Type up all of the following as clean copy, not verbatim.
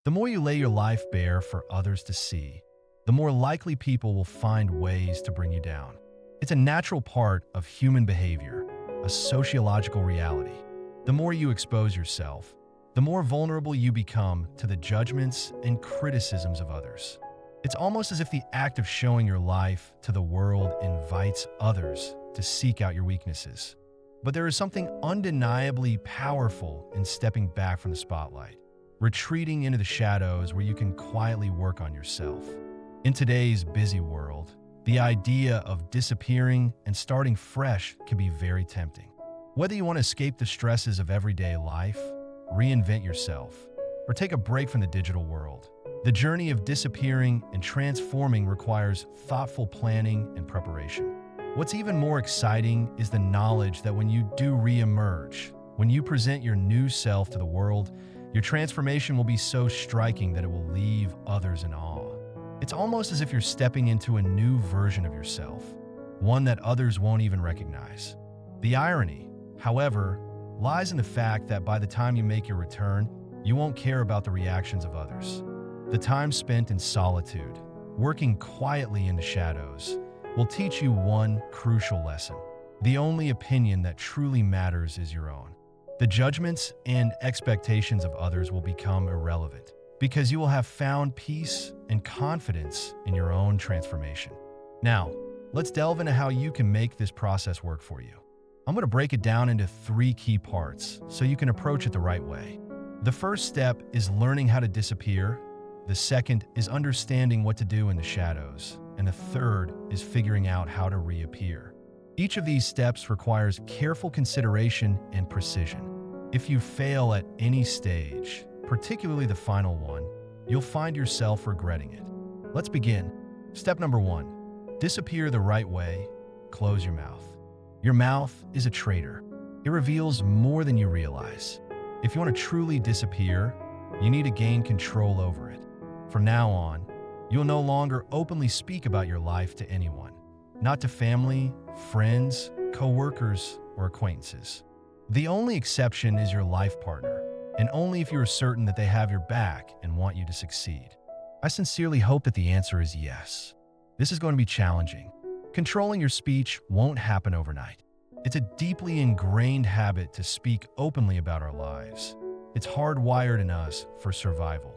The more you lay your life bare for others to see, the more likely people will find ways to bring you down. It's a natural part of human behavior, a sociological reality. The more you expose yourself, the more vulnerable you become to the judgments and criticisms of others. It's almost as if the act of showing your life to the world invites others to seek out your weaknesses. But there is something undeniably powerful in stepping back from the spotlight, retreating into the shadows where you can quietly work on yourself. In today's busy world, the idea of disappearing and starting fresh can be very tempting. Whether you want to escape the stresses of everyday life, reinvent yourself, or take a break from the digital world, the journey of disappearing and transforming requires thoughtful planning and preparation. What's even more exciting is the knowledge that when you do re-emerge, when you present your new self to the world, your transformation will be so striking that it will leave others in awe. It's almost as if you're stepping into a new version of yourself, one that others won't even recognize. The irony, however, lies in the fact that by the time you make your return, you won't care about the reactions of others. The time spent in solitude, working quietly in the shadows, will teach you one crucial lesson. The only opinion that truly matters is your own. The judgments and expectations of others will become irrelevant, because you will have found peace and confidence in your own transformation. Now, let's delve into how you can make this process work for you. I'm going to break it down into 3 key parts so you can approach it the right way. The first step is learning how to disappear. The second is understanding what to do in the shadows. And the third is figuring out how to reappear. Each of these steps requires careful consideration and precision. If you fail at any stage, particularly the final one, you'll find yourself regretting it. Let's begin. Step number 1. Disappear the right way. Close your mouth. Your mouth is a traitor. It reveals more than you realize. If you want to truly disappear, you need to gain control over it. From now on, you'll no longer openly speak about your life to anyone, not to family, friends, co-workers, or acquaintances. The only exception is your life partner, and only if you are certain that they have your back and want you to succeed. I sincerely hope that the answer is yes. This is going to be challenging. Controlling your speech won't happen overnight. It's a deeply ingrained habit to speak openly about our lives. It's hardwired in us for survival.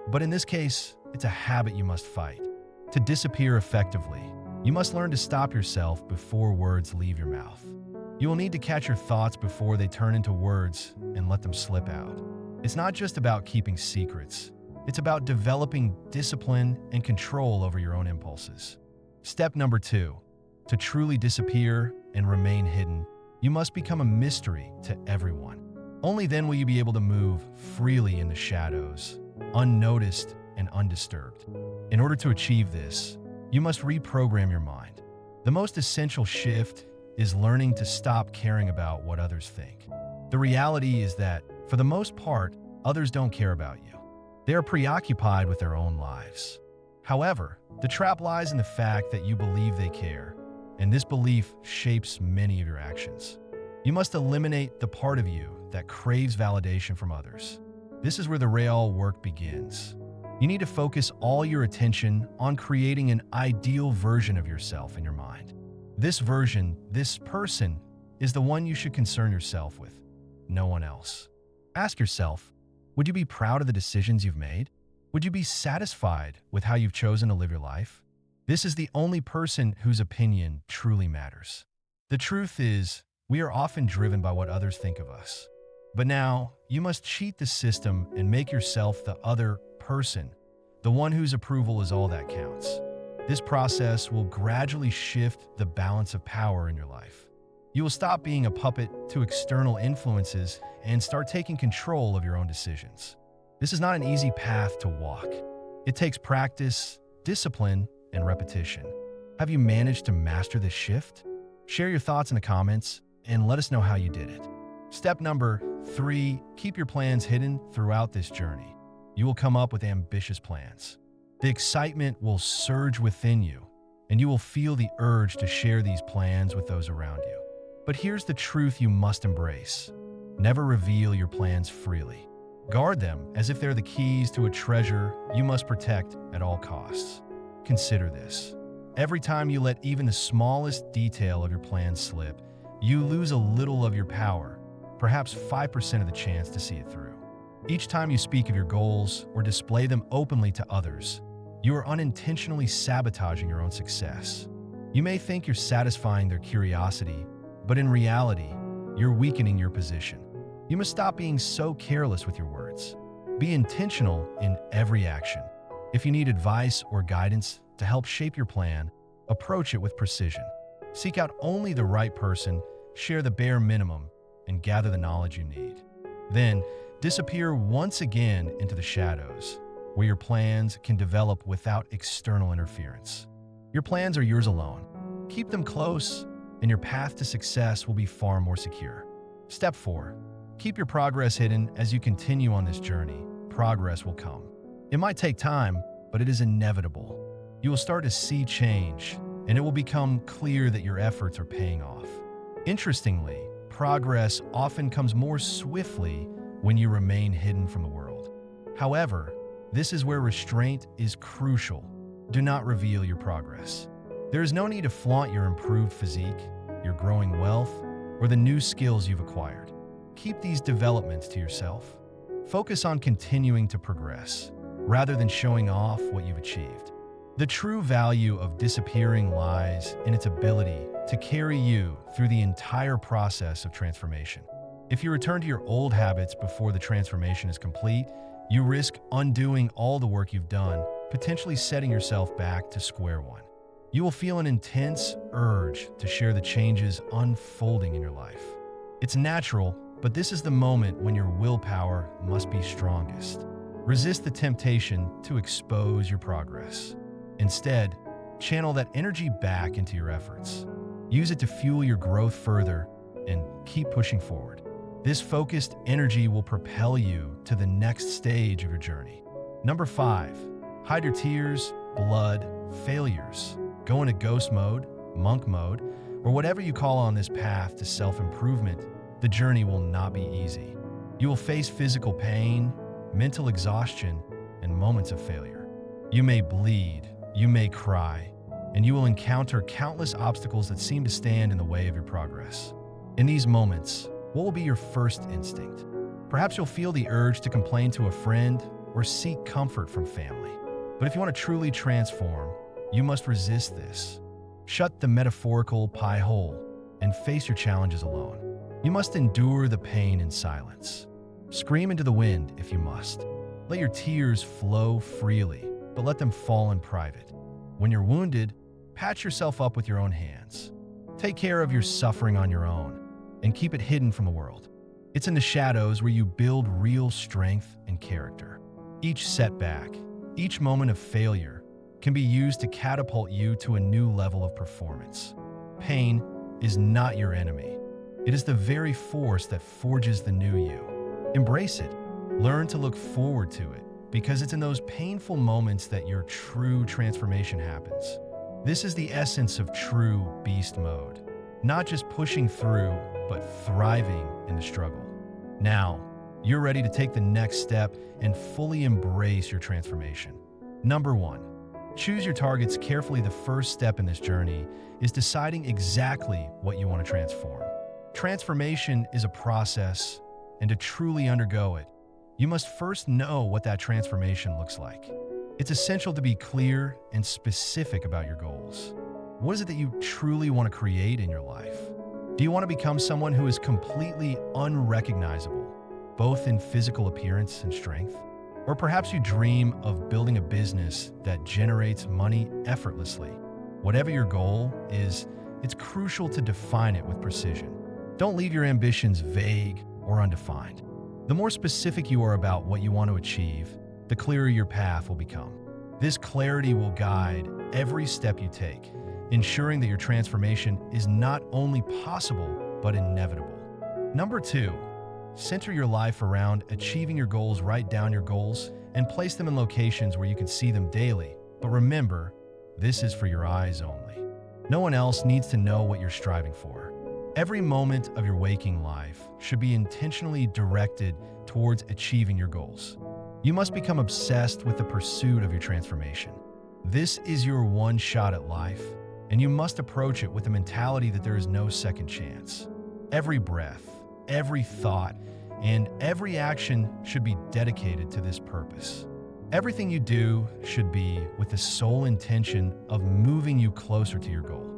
But in this case, it's a habit you must fight. To disappear effectively, you must learn to stop yourself before words leave your mouth. You will need to catch your thoughts before they turn into words and let them slip out. It's not just about keeping secrets. It's about developing discipline and control over your own impulses. Step number 2. To truly disappear and remain hidden, you must become a mystery to everyone. Only then will you be able to move freely in the shadows, unnoticed and undisturbed. In order to achieve this, you must reprogram your mind. The most essential shift is learning to stop caring about what others think. The reality is that, for the most part, others don't care about you. They are preoccupied with their own lives. However, the trap lies in the fact that you believe they care, and this belief shapes many of your actions. You must eliminate the part of you that craves validation from others. This is where the real work begins. You need to focus all your attention on creating an ideal version of yourself in your mind. This version, this person, is the one you should concern yourself with, no one else. Ask yourself, would you be proud of the decisions you've made? Would you be satisfied with how you've chosen to live your life? This is the only person whose opinion truly matters. The truth is, we are often driven by what others think of us. But now, you must cheat the system and make yourself the other person, the one whose approval is all that counts. This process will gradually shift the balance of power in your life. You will stop being a puppet to external influences and start taking control of your own decisions. This is not an easy path to walk. It takes practice, discipline, and repetition. Have you managed to master this shift? Share your thoughts in the comments and let us know how you did it. Step number 3, keep your plans hidden throughout this journey. You will come up with ambitious plans. The excitement will surge within you, and you will feel the urge to share these plans with those around you. But here's the truth you must embrace. Never reveal your plans freely. Guard them as if they're the keys to a treasure you must protect at all costs. Consider this. Every time you let even the smallest detail of your plan slip, you lose a little of your power, perhaps 5% of the chance to see it through. Each time you speak of your goals or display them openly to others, you are unintentionally sabotaging your own success. You may think you're satisfying their curiosity, but in reality, you're weakening your position. You must stop being so careless with your words. Be intentional in every action. If you need advice or guidance to help shape your plan, approach it with precision. Seek out only the right person, share the bare minimum, and gather the knowledge you need. Then, disappear once again into the shadows, where your plans can develop without external interference. Your plans are yours alone. Keep them close, and your path to success will be far more secure. Step 4. Keep your progress hidden. As you continue on this journey, progress will come. It might take time, but it is inevitable. You will start to see change, and it will become clear that your efforts are paying off. Interestingly, progress often comes more swiftly when you remain hidden from the world. However, this is where restraint is crucial. Do not reveal your progress. There is no need to flaunt your improved physique, your growing wealth, or the new skills you've acquired. Keep these developments to yourself. Focus on continuing to progress, rather than showing off what you've achieved. The true value of disappearing lies in its ability to carry you through the entire process of transformation. If you return to your old habits before the transformation is complete, you risk undoing all the work you've done, potentially setting yourself back to square one. You will feel an intense urge to share the changes unfolding in your life. It's natural, but this is the moment when your willpower must be strongest. Resist the temptation to expose your progress. Instead, channel that energy back into your efforts. Use it to fuel your growth further and keep pushing forward. This focused energy will propel you to the next stage of your journey. Number 5, hide your tears, blood, failures. Go into ghost mode, monk mode, or whatever you call on this path to self-improvement. The journey will not be easy. You will face physical pain, mental exhaustion, and moments of failure. You may bleed, you may cry, and you will encounter countless obstacles that seem to stand in the way of your progress. In these moments, what will be your first instinct? Perhaps you'll feel the urge to complain to a friend or seek comfort from family. But if you want to truly transform, you must resist this. Shut the metaphorical pie hole and face your challenges alone. You must endure the pain in silence. Scream into the wind if you must. Let your tears flow freely, but let them fall in private. When you're wounded, patch yourself up with your own hands. Take care of your suffering on your own and keep it hidden from the world. It's in the shadows where you build real strength and character. Each setback, each moment of failure can be used to catapult you to a new level of performance. Pain is not your enemy. It is the very force that forges the new you. Embrace it. Learn to look forward to it, because it's in those painful moments that your true transformation happens. This is the essence of true beast mode. Not just pushing through, but thriving in the struggle. Now, you're ready to take the next step and fully embrace your transformation. Number 1, choose your targets carefully. The first step in this journey is deciding exactly what you want to transform. Transformation is a process, and to truly undergo it, you must first know what that transformation looks like. It's essential to be clear and specific about your goals. What is it that you truly want to create in your life? Do you want to become someone who is completely unrecognizable, both in physical appearance and strength? Or perhaps you dream of building a business that generates money effortlessly. Whatever your goal is, it's crucial to define it with precision. Don't leave your ambitions vague or undefined. The more specific you are about what you want to achieve, the clearer your path will become. This clarity will guide every step you take, ensuring that your transformation is not only possible, but inevitable. Number 2, center your life around achieving your goals. Write down your goals and place them in locations where you can see them daily. But remember, this is for your eyes only. No one else needs to know what you're striving for. Every moment of your waking life should be intentionally directed towards achieving your goals. You must become obsessed with the pursuit of your transformation. This is your one shot at life, and you must approach it with the mentality that there is no second chance. Every breath, every thought, and every action should be dedicated to this purpose. Everything you do should be with the sole intention of moving you closer to your goal.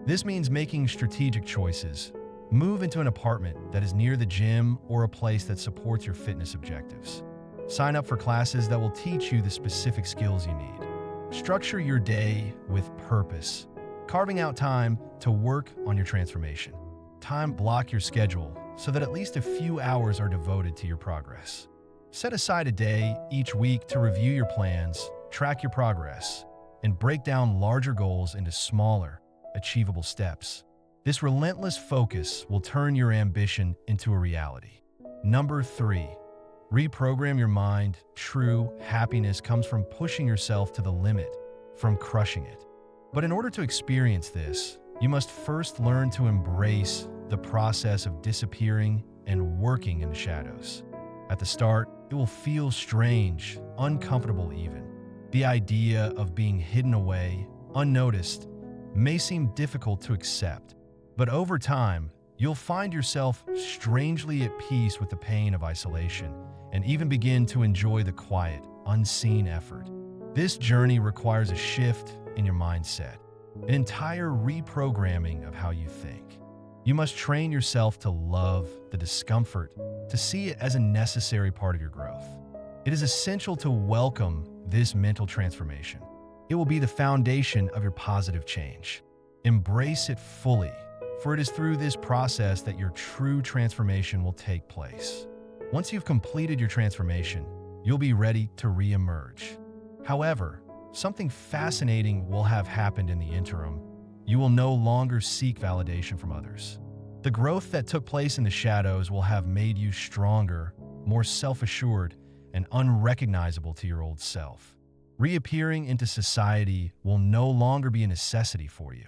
This means making strategic choices. Move into an apartment that is near the gym or a place that supports your fitness objectives. Sign up for classes that will teach you the specific skills you need. Structure your day with purpose, carving out time to work on your transformation. Block your schedule so that at least a few hours are devoted to your progress. Set aside a day each week to review your plans, track your progress, and break down larger goals into smaller, achievable steps. This relentless focus will turn your ambition into a reality. Number 3, reprogram your mind. True happiness comes from pushing yourself to the limit, from crushing it. But in order to experience this, you must first learn to embrace the process of disappearing and working in the shadows. At the start, it will feel strange, uncomfortable even. The idea of being hidden away, unnoticed, may seem difficult to accept. But over time, you'll find yourself strangely at peace with the pain of isolation and even begin to enjoy the quiet, unseen effort. This journey requires a shift in your mindset, an entire reprogramming of how you think. You must train yourself to love the discomfort, to see it as a necessary part of your growth. It is essential to welcome this mental transformation. It will be the foundation of your positive change. Embrace it fully, for it is through this process that your true transformation will take place. Once you've completed your transformation, you'll be ready to re-emerge. However, something fascinating will have happened in the interim. You will no longer seek validation from others. The growth that took place in the shadows will have made you stronger, more self-assured, and unrecognizable to your old self. Reappearing into society will no longer be a necessity for you.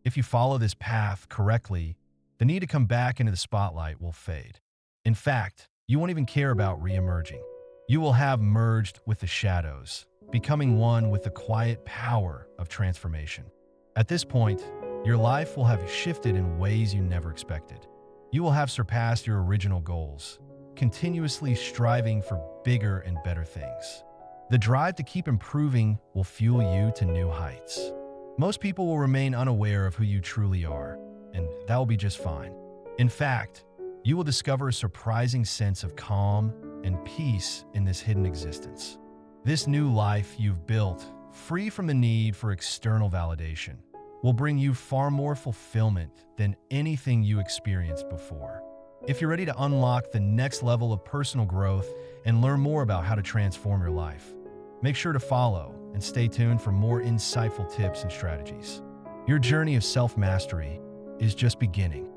If you follow this path correctly, the need to come back into the spotlight will fade. In fact, you won't even care about re-emerging. You will have merged with the shadows, becoming one with the quiet power of transformation. At this point, your life will have shifted in ways you never expected. You will have surpassed your original goals, continuously striving for bigger and better things. The drive to keep improving will fuel you to new heights. Most people will remain unaware of who you truly are, and that will be just fine. In fact, you will discover a surprising sense of calm and peace in this hidden existence. This new life you've built, free from the need for external validation, will bring you far more fulfillment than anything you experienced before. If you're ready to unlock the next level of personal growth and learn more about how to transform your life, make sure to follow and stay tuned for more insightful tips and strategies. Your journey of self-mastery is just beginning.